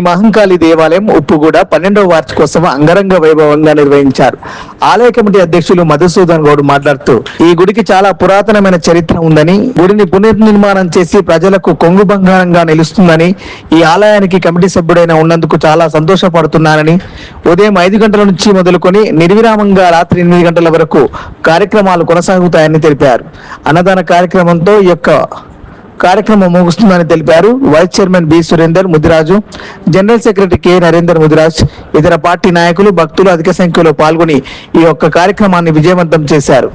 మహంకాళి దేవాలయం ఉప్పుగూడ 12వ వార్షికోత్సవం అంగరంగ వైభవంగా నిర్వహించారు. ఆలయ కమిటీ అధ్యక్షులు మధుసూదన్ గౌడ్ మాట్లాడుతూ, ఈ గుడికి చాలా పురాతనమైన చరిత్ర ఉందని, గుడిని పునర్నిర్మాణం చేసి ప్రజలకు కొంగు బంగారంగా నిలుస్తుందని, ఈ ఆలయానికి కమిటీ సభ్యుడైన ఉన్నందుకు చాలా సంతోషపడుతున్నానని, ఉదయం 5 గంటల నుంచి మొదలుకొని నిర్విరామంగా రాత్రి 8 గంటల వరకు కార్యక్రమాలు కొనసాగుతాయని తెలిపారు. అన్నదాన కార్యక్రమంతో ఈ యొక్క కార్యక్రమం ముగుస్తుందని తెలిపారు. Vice chairman B Surender Mudiraju, general secretary K Narender Mudiraj, ఇతర పార్టీ నాయకులు, భక్తులు అధిక సంఖ్యలో పాల్గొని ఈ యొక్క కార్యక్రమాన్ని విజయవంతం చేశారు.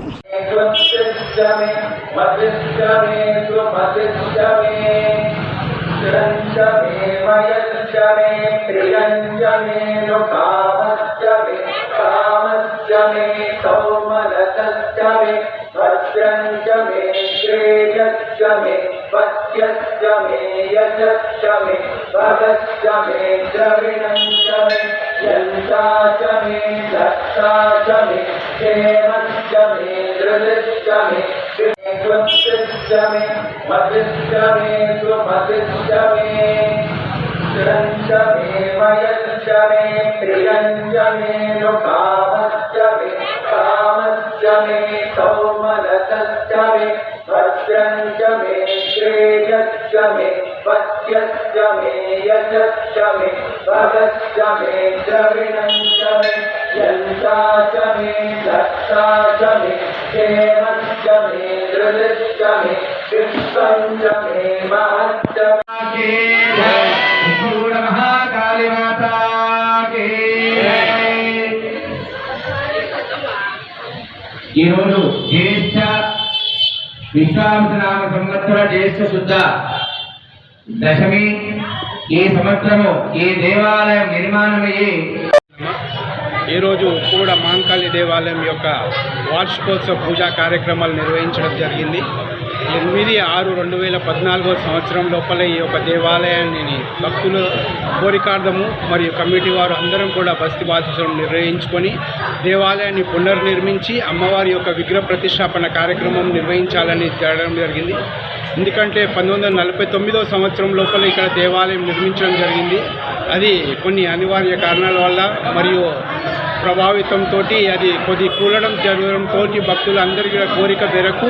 ఈ రోజు జ్యేష్ఠ విశ్వావసనామ సంవత్సర జ్యేష్ఠ శుద్ధ దశమి. ఈ సంవత్సరము ఈ దేవాలయం నిర్మాణమయ్యి ఈరోజు కూడా మహంకాళి దేవాలయం యొక్క వార్షికోత్సవ పూజా కార్యక్రమాలు నిర్వహించడం జరిగింది. 8/6/2014 సంవత్సరం లోపల ఈ యొక్క దేవాలయాన్ని భక్తుల కోరికార్థము మరియు కమిటీ వారు అందరం కూడా బస్తి బాధ్యతను నిర్వహించుకొని దేవాలయాన్ని పునర్నిర్మించి అమ్మవారి యొక్క విగ్రహ ప్రతిష్టాపన కార్యక్రమం నిర్వహించాలని జరగడం జరిగింది. ఎందుకంటే 1949 సంవత్సరం లోపల ఇక్కడ దేవాలయం నిర్మించడం జరిగింది. అది కొన్ని అనివార్య కారణాల వల్ల మరియు ప్రభావితంతో అది కొద్ది కూలడం జరగడంతో భక్తులందరికీ కోరిక మేరకు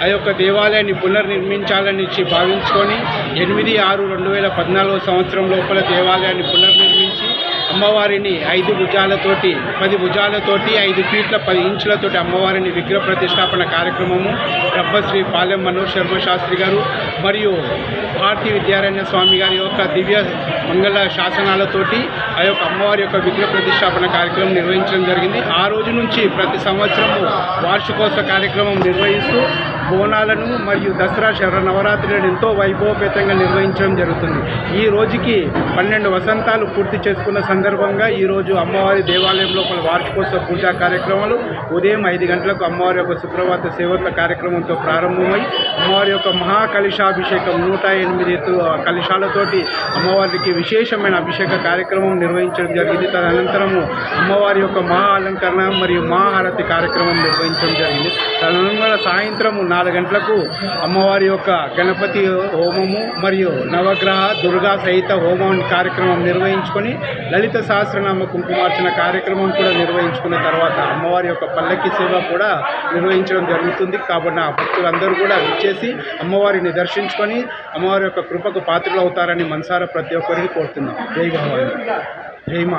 ఆ యొక్క దేవాలయాన్ని పునర్నిర్మించాలని భావించుకొని 8/6/2014 సంవత్సరం లోపల దేవాలయాన్ని పునర్నిర్మించి అమ్మవారిని 5 భుజాలతోటి 10 భుజాలతోటి 5 ఫీట్ల 10 ఇంచులతోటి అమ్మవారిని విగ్రహ ప్రతిష్టాపన కార్యక్రమము బ్రహ్మశ్రీ పాలెం మనోజ్ శర్మ శాస్త్రి గారు మరియు భారతీ విద్యారణ్య స్వామి గారి యొక్క దివ్య మంగళ శాసనాలతోటి ఆ యొక్క అమ్మవారి యొక్క విగ్రహ ప్రతిష్టాపన కార్యక్రమం నిర్వహించడం జరిగింది. ఆ రోజు నుంచి ప్రతి సంవత్సరము వార్షికోత్సవ కార్యక్రమం నిర్వహిస్తూ బోనాలను మరియు దసరా శరన్నవరాత్రులను ఎంతో వైభవపేతంగా నిర్వహించడం జరుగుతుంది. ఈ రోజుకి 12 వసంతాలు పూర్తి చేసుకున్న సందర్భంగా ఈరోజు అమ్మవారి దేవాలయం లోపల వార్షికోత్సవ పూజా కార్యక్రమాలు ఉదయం 5 గంటలకు అమ్మవారి యొక్క సుప్రభాత సేవల కార్యక్రమంతో ప్రారంభమై అమ్మవారి యొక్క మహాకలిశాభిషేకం 108 కలశాలతోటి అమ్మవారికి విశేషమైన అభిషేక కార్యక్రమం నిర్వహించడం జరిగింది. తదనంతరము అమ్మవారి యొక్క మహా అలంకరణ మరియు మహాహారతి కార్యక్రమం నిర్వహించడం జరిగింది. తదనంతరం సాయంత్రము 4 గంటలకు అమ్మవారి యొక్క గణపతి హోమము మరియు నవగ్రహ దుర్గా సహిత హోమం కార్యక్రమం నిర్వహించుకొని లలిత సహస్రనామ కుంకుమార్చన కార్యక్రమం కూడా నిర్వహించుకున్న తర్వాత అమ్మవారి యొక్క పల్లకి సేవ కూడా నిర్వహించడం జరుగుతుంది. కాబట్టి ఆ భక్తులందరూ కూడా వచ్చేసి అమ్మవారిని దర్శించుకొని అమ్మవారి యొక్క కృపకు పాత్రలు అవుతారని మనసారా ప్రతి ఒక్కరికి కోరుతున్నాం. జై భవాని, జై మా.